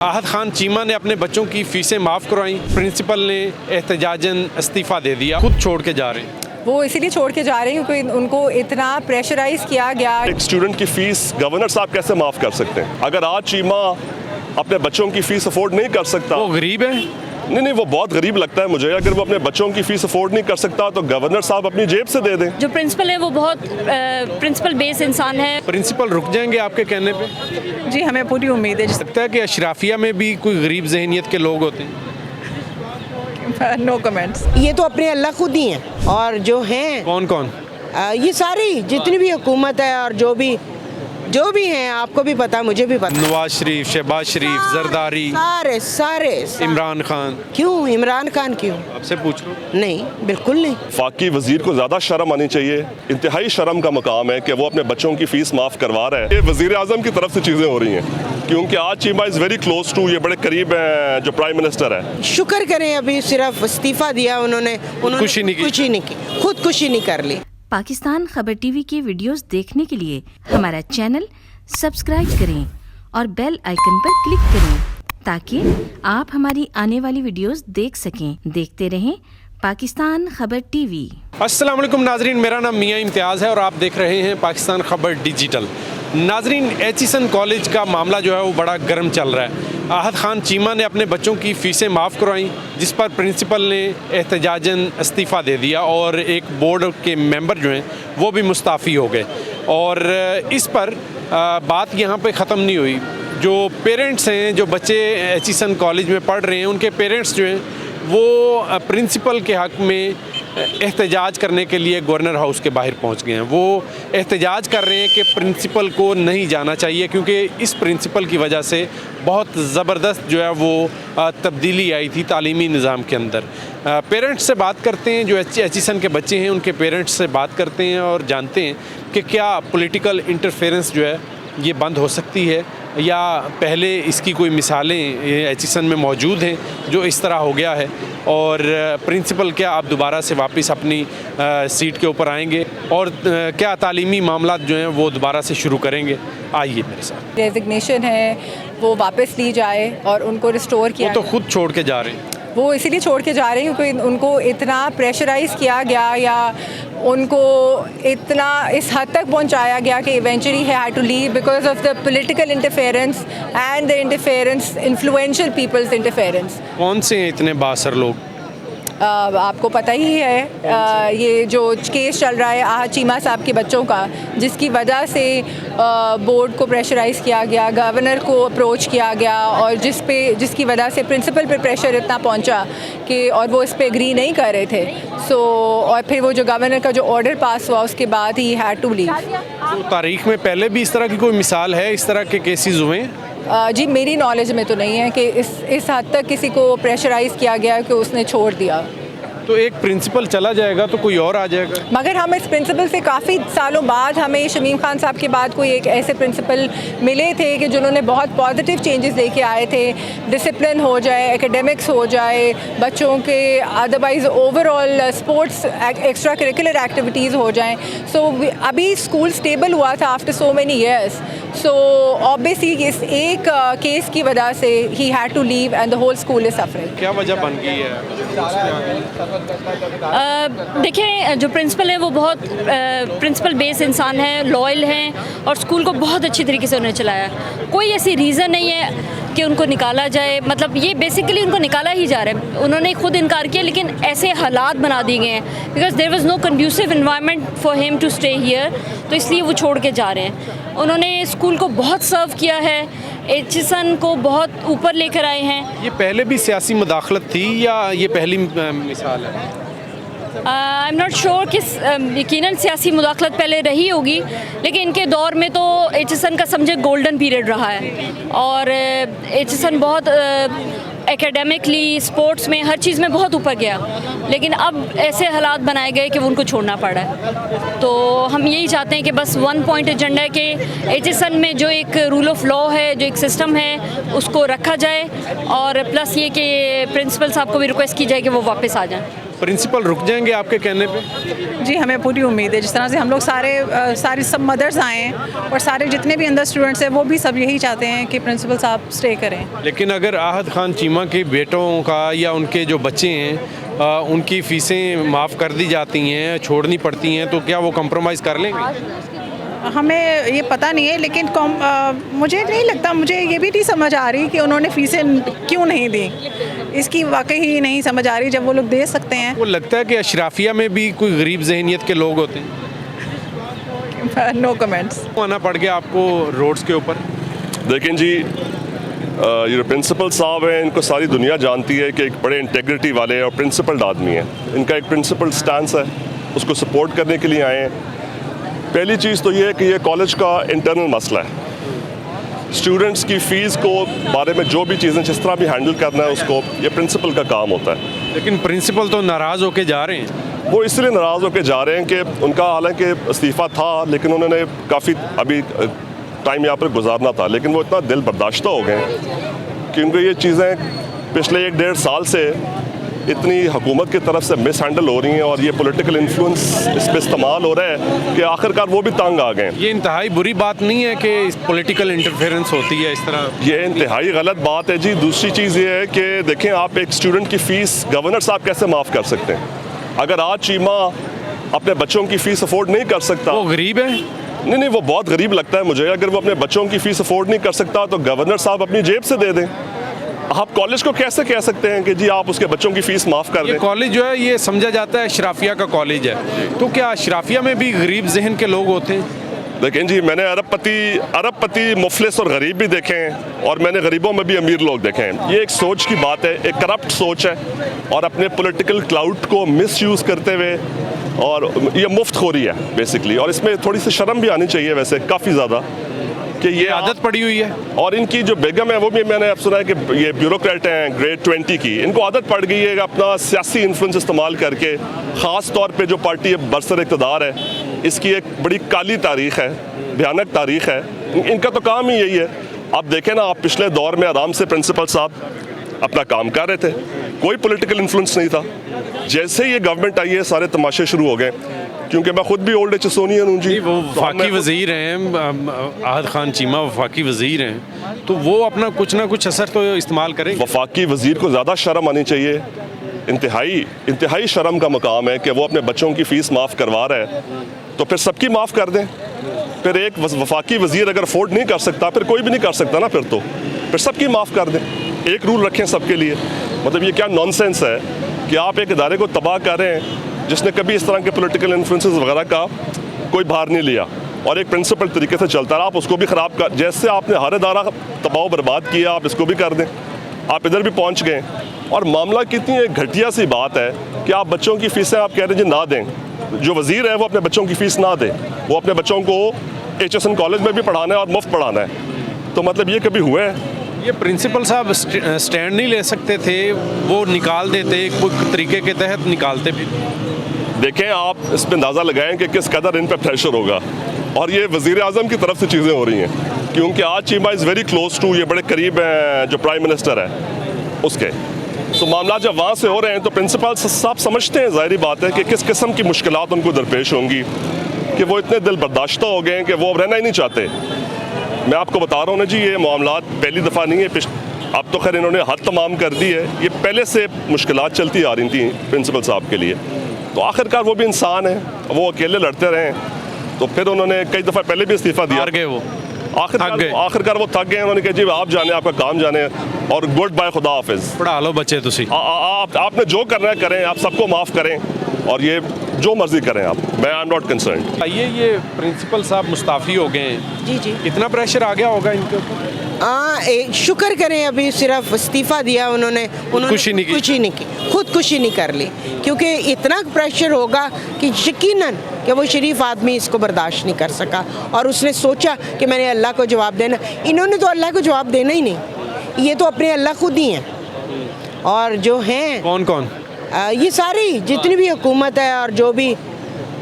आहत खान चीमा ने अपने बच्चों की फीसें माफ़ करवाई, प्रिंसिपल ने एहतजाजन इस्तीफ़ा दे दिया, खुद छोड़ के जा रहे हैं। वो इसीलिए छोड़ के जा रहे हैं क्योंकि उनको इतना प्रेशराइज किया गया। एक स्टूडेंट की फीस गवर्नर साहब कैसे माफ़ कर सकते हैं? अगर आज चीमा अपने बच्चों की फीस अफोर्ड नहीं कर सकता, वो गरीब है। नहीं, वो बहुत गरीब लगता है मुझे। अगर वो अपने बच्चों की फीस अफोर्ड नहीं कर सकता तो गवर्नर साहब अपनी जेब से दे दें। जो प्रिंसिपल है वो बहुत प्रिंसिपल बेस इंसान है। प्रिंसिपल रुक जाएंगे आपके कहने पे? जी, हमें पूरी उम्मीद है। लगता है कि अशराफिया में भी कोई गरीब जहनीत के लोग होते हैं। No comments. ये तो अपने अल्लाह खुद ही हैं और जो हैं कौन कौन? ये सारी जितनी भी हुकूमत है और जो भी हैं, आपको भी पता, मुझे भी पता। नवाज शरीफ, शहबाज शरीफ, जरदारी, सारे इमरान खान। क्यों इमरान खान क्यों? आपसे पूछ लो। नहीं, बिल्कुल नहीं। फाकी वजीर को ज़्यादा शर्म आनी चाहिए। इंतहाई शर्म का मकाम है कि वो अपने बच्चों की फीस माफ़ करवा रहा है। ये वजीर आज़म की तरफ से चीज़ें हो रही हैं क्योंकि आज Cheema is very close to, ये बड़े करीब हैं जो प्राइम मिनिस्टर है। शुक्र करें अभी सिर्फ इस्तीफा दिया उन्होंने खुदकुशी नहीं की, खुदकुशी नहीं कर ली। पाकिस्तान खबर टीवी के वीडियोस देखने के लिए हमारा चैनल सब्सक्राइब करें और बेल आइकन पर क्लिक करें ताकि आप हमारी आने वाली वीडियोस देख सकें। देखते रहें पाकिस्तान खबर टीवी। अस्सलाम वालेकुम नाजरीन, मेरा नाम मियां इम्तियाज़ है और आप देख रहे हैं पाकिस्तान खबर डिजिटल। नाजरीन, एचिसन कॉलेज का मामला जो है वो बड़ा गर्म चल रहा है। आहत खान चीमा ने अपने बच्चों की फ़ीसें माफ़ करवाई, जिस पर प्रिंसिपल ने एहतजाजन इस्तीफ़ा दे दिया और एक बोर्ड के मेंबर जो हैं वो भी मुस्ताफ़ी हो गए। और इस पर बात यहाँ पे ख़त्म नहीं हुई। जो पेरेंट्स हैं, जो बच्चे एचिसन कॉलेज में पढ़ रहे हैं, उनके पेरेंट्स जो हैं वो प्रिंसिपल के हक़ में एहतजाज करने के लिए गवर्नर हाउस के बाहर पहुंच गए हैं। वो एहतजाज कर रहे हैं कि प्रिंसिपल को नहीं जाना चाहिए क्योंकि इस प्रिंसिपल की वजह से बहुत ज़बरदस्त जो है वो तब्दीली आई थी तालीमी निज़ाम के अंदर। पेरेंट्स से बात करते हैं, जो एचिसन के बच्चे हैं उनके पेरेंट्स से बात करते हैं और जानते हैं कि क्या पॉलिटिकल इंटरफेरेंस जो है ये बंद हो सकती है या पहले इसकी कोई मिसालें एचिसन में मौजूद हैं जो इस तरह हो गया है, और प्रिंसिपल क्या आप दोबारा से वापस अपनी सीट के ऊपर आएंगे और क्या तालीमी मामला जो हैं वो दोबारा से शुरू करेंगे। आइए मेरे साथ। रेजिग्नेशन है वो वापस ली जाए और उनको रिस्टोर किया। वो तो खुद छोड़ के जा रहे हैं। वो इसीलिए छोड़ के जा रहे हैं क्योंकि उनको इतना प्रेशराइज किया गया या उनको इतना इस हद तक पहुंचाया गया कि eventually he had to leave because of the political interference and the interference, influential peoples interference. कौन से हैं इतने बासर लोग? आपको पता ही है ये जो केस चल रहा है आहत चीमा साहब के बच्चों का, जिसकी वजह से बोर्ड को प्रेशराइज़ किया गया, गवर्नर को अप्रोच किया गया और जिसकी वजह से प्रिंसिपल पे प्रेशर इतना पहुंचा कि और वो इस पे एग्री नहीं कर रहे थे। और फिर वो जो गवर्नर का जो ऑर्डर पास हुआ उसके बाद ही हैड टू लीव। तो तारीख़ में पहले भी इस तरह की कोई मिसाल है, इस तरह के केसेस हुए हैं? जी, मेरी नॉलेज में तो नहीं है कि इस हद तक किसी को प्रेशराइज़ किया गया कि उसने छोड़ दिया। तो एक प्रिंसिपल चला जाएगा तो कोई और आ जाएगा। मगर हम इस प्रिंसिपल से काफ़ी सालों बाद हमें शमीम खान साहब के बाद कोई एक ऐसे प्रिंसिपल मिले थे कि जिन्होंने बहुत पॉजिटिव चेंजेस लेके आए थे। डिसिप्लिन हो जाए, एकेडमिक्स हो जाए, बच्चों के otherwise overall sports extra curricular activities हो जाएं। सो अभी स्कूल स्टेबल हुआ था after so many years. So obviously इस एक केस की वजह से he had to leave and the whole school is suffering. क्या वजह बन गई है? देखिए, जो प्रिंसिपल है वो बहुत प्रिंसिपल बेस इंसान है, लॉयल हैं और स्कूल को बहुत अच्छी तरीके से उन्होंने चलाया। कोई ऐसी रीज़न नहीं है कि उनको निकाला जाए, मतलब ये बेसिकली उनको निकाला ही जा रहा है। उन्होंने खुद इनकार किया लेकिन ऐसे हालात बना दिए गए हैं because there was no conducive environment for him to stay here, तो इसलिए वो छोड़ के जा रहे हैं। उन्होंने स्कूल को बहुत सर्व किया है, एचिसन को बहुत ऊपर लेकर आए हैं। ये पहले भी सियासी मुदाखलत थी या ये पहली मिसाल है? आई एम नॉट श्योर कि यकीनन सियासी मुदाखलत पहले रही होगी, लेकिन इनके दौर में तो एचिसन का समझे गोल्डन पीरियड रहा है और एचिसन बहुत एकेडमिकली, स्पोर्ट्स में, हर चीज़ में बहुत ऊपर गया। लेकिन अब ऐसे हालात बनाए गए कि वो उनको छोड़ना पड़ा है। तो हम यही चाहते हैं कि बस वन पॉइंट एजेंडा है कि एचिसन में जो एक रूल ऑफ लॉ है, जो एक सिस्टम है, उसको रखा जाए और प्लस ये कि प्रिंसिपल साहब को भी रिक्वेस्ट की जाए कि वो वापस आ जाएं। प्रिंसिपल रुक जाएंगे आपके कहने पे? जी, हमें पूरी उम्मीद है। जिस तरह से हम लोग सारी सब मदर्स आए हैं और सारे जितने भी अंदर स्टूडेंट्स हैं वो भी सब यही चाहते हैं कि प्रिंसिपल साहब स्टे करें। लेकिन अगर आहद खान चीमा के बेटों का या उनके जो बच्चे हैं उनकी फ़ीसें माफ़ कर दी जाती हैं, छोड़नी पड़ती हैं, तो क्या वो कंप्रोमाइज़ कर लेंगे? हमें ये पता नहीं है, लेकिन मुझे नहीं लगता, मुझे ये भी नहीं समझ आ रही कि उन्होंने फ़ीसें क्यों नहीं दी। इसकी वाकई ही नहीं समझ आ रही, जब वो लोग दे सकते हैं। वो लगता है कि अशराफिया में भी कोई गरीब जहनीत के लोग होते हैं। No comments. आना पड़ गया आपको रोड्स के ऊपर? देखें जी, ये जो प्रिंसिपल साहब हैं इनको सारी दुनिया जानती है कि एक बड़े इंटेग्रिटी वाले और प्रिंसिपल्ड आदमी हैं। इनका एक प्रिंसिपल स्टैंस है, उसको सपोर्ट करने के लिए आए हैं। पहली चीज़ तो ये है कि ये कॉलेज का इंटरनल मसला है। स्टूडेंट्स की फ़ीस को बारे में जो भी चीज़ें जिस तरह भी हैंडल करना है उसको ये प्रिंसिपल का काम होता है। लेकिन प्रिंसिपल तो नाराज़ होके जा रहे हैं। वो इसलिए नाराज़ होकर जा रहे हैं कि उनका हालांकि इस्तीफ़ा था, लेकिन उन्होंने काफ़ी अभी टाइम यहाँ पर गुजारना था, लेकिन वो इतना दिल बर्दाश्ता हो गए क्योंकि ये चीज़ें पिछले 1-1.5 साल से इतनी हुकूमत की तरफ से मिस हैंडल हो रही हैं और ये पॉलिटिकल इन्फ्लुएंस इस पर इस्तेमाल हो रहा है कि आखिरकार वो भी तंग आ गए। ये इंतहाई बुरी बात नहीं है कि पॉलिटिकल इंटरफेरेंस होती है इस तरह? ये इंतहाई गलत बात है जी। दूसरी चीज़ ये है कि देखें, आप एक स्टूडेंट की फ़ीस गवर्नर साहब कैसे माफ़ कर सकते हैं? अगर आज चीमा अपने बच्चों की फ़ीस अफोर्ड नहीं कर सकता, वो गरीब है? नहीं, वो बहुत गरीब लगता है मुझे। अगर वो अपने बच्चों की फ़ीस अफोर्ड नहीं कर सकता तो गवर्नर साहब अपनी जेब से दे दें। आप कॉलेज को कैसे कह सकते हैं कि जी आप उसके बच्चों की फ़ीस माफ़ कर दें? ये कॉलेज जो है ये समझा जाता है अशराफिया का कॉलेज है, तो क्या अशराफिया में भी गरीब जहन के लोग होते हैं? देखें जी, मैंने अरबपति मुफलिस और गरीब भी देखे हैं और मैंने गरीबों में भी अमीर लोग देखे हैं। ये एक सोच की बात है, एक करप्ट सोच है और अपने पॉलिटिकल क्लाउड को मिसयूज़ करते हुए, और ये मुफ्तखोरी है बेसिकली। और इसमें थोड़ी सी शर्म भी आनी चाहिए वैसे, काफ़ी ज़्यादा, कि ये आदत पड़ी हुई है। और इनकी जो बेगम है वो भी मैंने अब सुना है कि ये ब्यूरोक्रेट हैं ग्रेड 20 की, इनको आदत पड़ गई है अपना सियासी इन्फ्लुएंस इस्तेमाल करके, ख़ास तौर पे जो पार्टी बरसर इक़्तिदार है इसकी एक बड़ी काली तारीख़ है, भयानक तारीख़ है। इनका तो काम ही यही है। आप देखें ना, आप पिछले दौर में आराम से प्रिंसिपल साहब अपना काम कर रहे थे, कोई पॉलिटिकल इन्फ्लुएंस नहीं था। जैसे ही ये गवर्नमेंट आई है सारे तमाशे शुरू हो गए, क्योंकि मैं खुद भी ओल्ड एचएसओनियन हूँ जी। वो वफाकी वज़ीर हैं, आहद खान चीमा वफाकी वज़ीर हैं, तो वो अपना कुछ ना कुछ असर तो इस्तेमाल करें। वफाकी वज़ीर को ज़्यादा शर्म आनी चाहिए। इंतहाई शर्म का मकाम है कि वो अपने बच्चों की फ़ीस माफ़ करवा रहा है, तो फिर सबकी माफ़ कर दें। फिर एक वफाकी वज़ीर अगर अफोर्ड नहीं कर सकता, फिर कोई भी नहीं कर सकता ना, फिर सबकी माफ़ कर दें। एक रूल रखें सबके लिए। मतलब ये क्या नॉनसेंस है कि आप एक इदारे को तबाह कर रहे हैं जिसने कभी इस तरह के पॉलिटिकल इन्फ्लुएंसेस वगैरह का कोई भार नहीं लिया और एक प्रिंसिपल तरीके से चलता रहा, आप उसको भी ख़राब कर, जैसे आपने हर इदारा तबाह बर्बाद किया आप इसको भी कर दें। आप इधर भी पहुंच गए और मामला कितनी एक घटिया सी बात है कि आप बच्चों की फ़ीसें आप कह रहे हैं जी ना दें। जो वज़ीर है वो अपने बच्चों की फ़ीस ना दे, वो अपने बच्चों को HSN कॉलेज में भी पढ़ाना है और मुफ्त पढ़ाना है, तो मतलब ये कभी हुआ है? ये प्रिंसिपल साहब स्टैंड नहीं ले सकते थे, वो निकाल देते, कोई तरीके के तहत निकालते भी। देखें, आप इस पर अंदाज़ा लगाएं कि किस कदर इन पर प्रेशर होगा। और ये वज़ीर आज़म की तरफ से चीज़ें हो रही हैं, क्योंकि आज Cheema is very close to, ये बड़े करीब हैं जो प्राइम मिनिस्टर है उसके। तो मामला जब वहाँ से हो रहे हैं तो प्रिंसिपल साहब समझते हैं, ज़ाहिर बात है कि किस किस्म की मुश्किलात उनको दरपेश होंगी, कि वो इतने दिल बर्दाश्ता हो गए हैं कि वो अब रहना ही नहीं चाहते। मैं आपको बता रहा हूँ ना जी, ये मामलात पहली दफ़ा नहीं है, अब तो खैर इन्होंने हद तमाम कर दी है, ये पहले से मुश्किलात चलती आ रही थी प्रिंसिपल साहब के लिए। तो आखिरकार वो भी इंसान है, वो अकेले लड़ते रहे, तो फिर उन्होंने कई दफ़ा पहले भी इस्तीफ़ा दिया। हार गए वो, आखिरकार वो थक गए। उन्होंने कहा जी आप जाने, आपका काम जाने, और गुड बाय, खुदा हाफिज़। पढ़ा लो बच्चे तुसी। आपने जो करना है करें, आप सबको माफ़ करें और ये जो मर्जी करें आप, मैं आई एम नॉट कंसर्न्ड। ये प्रिंसिपल साहब मुस्ताफ़ी हो गए हैं जी जी, कितना प्रेशर आ गया होगा इनके ऊपर? शुक्र करें अभी सिर्फ इस्तीफ़ा दिया उन्होंने कुछ ही नहीं की, खुदकुशी नहीं कर ली, क्योंकि इतना प्रेशर होगा कि यकीनन कि वो शरीफ आदमी इसको बर्दाश्त नहीं कर सका और उसने सोचा कि मैंने अल्लाह को जवाब देना। इन्होंने तो अल्लाह को जवाब देना ही नहीं, ये तो अपने अल्लाह खुद ही हैं। और जो हैं कौन कौन? ये सारी जितनी भी हुकूमत है और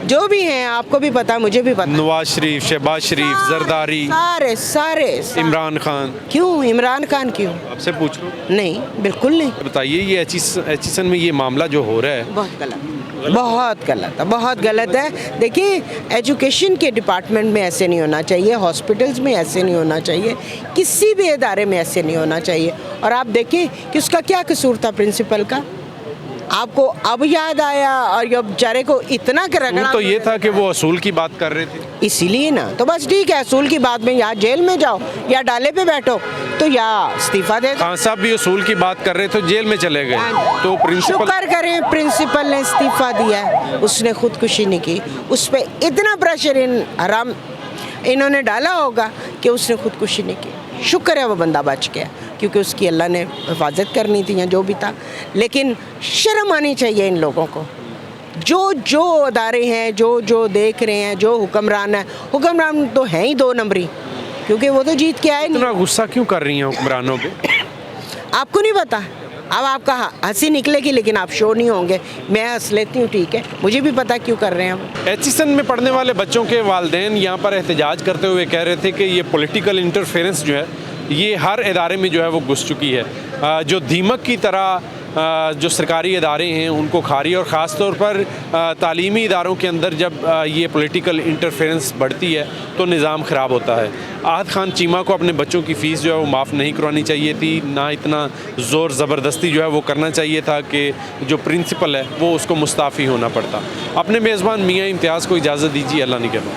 जो भी हैं, आपको भी पता, मुझे भी पता। नवाज शरीफ, शहबाज शरीफ, जरदारी, सारे सारे इमरान खान। क्यों इमरान खान क्यों? आपसे पूछ लो। नहीं, बिल्कुल नहीं। बताइए ये एचिसन में ये मामला जो हो रहा है, बहुत गलत, बहुत गलत है, बहुत गलत है। देखिए, एजुकेशन के डिपार्टमेंट में ऐसे नहीं होना चाहिए, हॉस्पिटल्स में ऐसे नहीं होना चाहिए, किसी भी इदारे में ऐसे नहीं होना चाहिए। और आप देखिए कि उसका क्या कसूर था प्रिंसिपल का, आपको अब याद आया? और ये बेचारे को इतना रगड़ा तो ये था कि वो असूल की बात कर रहे थे, इसीलिए ना। तो बस ठीक है, असूल की बात में या जेल में जाओ या डाले पे बैठो, तो या इस्तीफा दे दो। खान साहब भी असूल की बात कर रहे थे, जेल में चले गए। तो प्रिंसिपल, शुक्र करें प्रिंसिपल ने इस्तीफा दिया है, उसने खुदकुशी नहीं की। उस पर इतना प्रेशर इन्होंने डाला होगा कि उसने खुदकुशी नहीं की। शुक्र है वो बंदा बच गया, क्योंकि उसकी अल्लाह ने हिफाजत करनी थी या जो भी था। लेकिन शर्म आनी चाहिए इन लोगों को, जो अदारे हैं, जो देख रहे हैं, जो हुक्मरान है, हुक्मरान तो हैं ही 2 नंबरी, क्योंकि वो तो जीत के आए नहीं। इतना गुस्सा क्यों कर रही हैं हुक्मरानों पे? आपको नहीं पता, अब आपका हंसी निकलेगी, लेकिन आप शो नहीं होंगे। मैं हंस लेती हूँ, ठीक है, मुझे भी पता क्यों कर रहे हैं हम। एचिसन में पढ़ने वाले बच्चों के वालिदैन यहाँ पर एहतजाज करते हुए कह रहे थे कि ये पॉलिटिकल इंटरफेरेंस जो है ये हर इदारे में जो है वो घुस चुकी है, जो दीमक की तरह जो सरकारी इदारे हैं उनको खा रही है। और ख़ास तौर पर तालीमी इदारों के अंदर जब ये पॉलिटिकल इंटरफेरेंस बढ़ती है तो निज़ाम ख़राब होता है। आहद खान चीमा को अपने बच्चों की फ़ीस जो है वो माफ़ नहीं करवानी चाहिए थी, ना इतना ज़ोर ज़बरदस्ती जो है वो करना चाहिए था कि जो प्रिंसिपल है वो उसको मुस्ताफ़ी होना पड़ता। अपने मेज़बान मियाँ इम्तियाज़ को इजाज़त दीजिए, अल्लाह निगहबान।